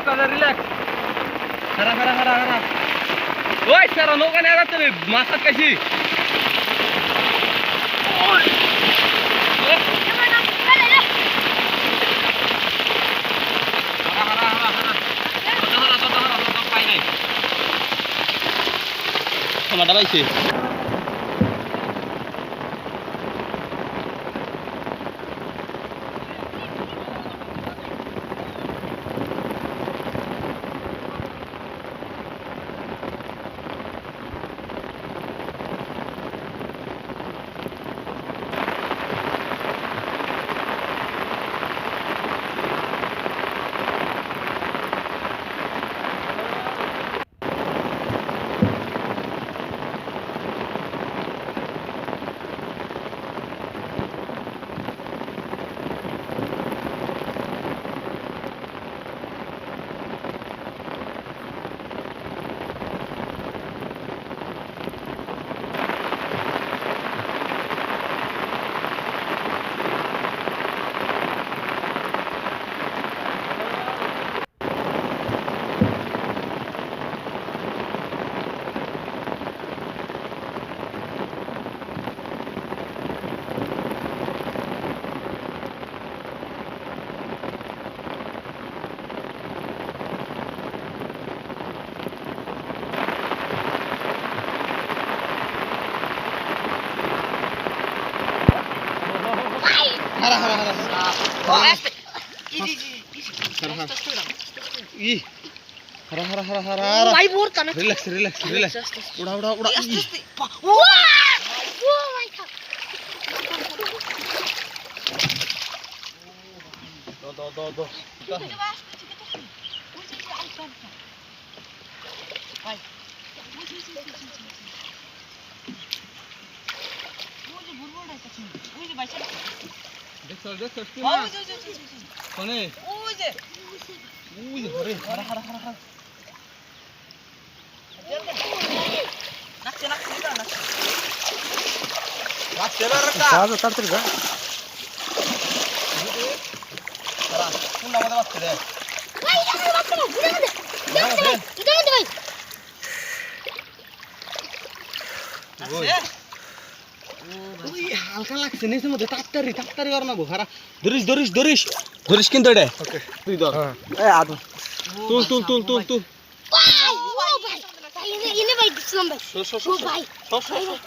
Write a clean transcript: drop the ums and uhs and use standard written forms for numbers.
Relax খারা খারা খারা খারা ওই সারা নৌকা নিয়ে যাচ্ছে মাছ আটকাইছি টমাটা পাইছি Hara hara hara. Oh, este. Hara hara hara hara. Vai morta na. Relax relax relax. Uda uda uda. Oh my god. Do. Vai. দেখছ দেখছ কি ওই না যে কোনে ওই যে হরে হারা হারা হারা হারা নাচছে নাচছে না নাচছে রাত তেলা রাখা সাজ তাড়াতাড়ি যা সারা কোন আমাদের বাচ্চা রে ভাই এটা বাচ্চা না ঘুরে দে এটা দে ভাই ওই হালকা লাগছে নিচের মধ্যে তাড়াতাড়ি আর না গো হারা ধরিস কিন্তু এটা ওকে তুই ধর এই আদু তুল ভাই ভাই ইনে ভাই দিছিলাম ভাই ও ভাই সর ভাই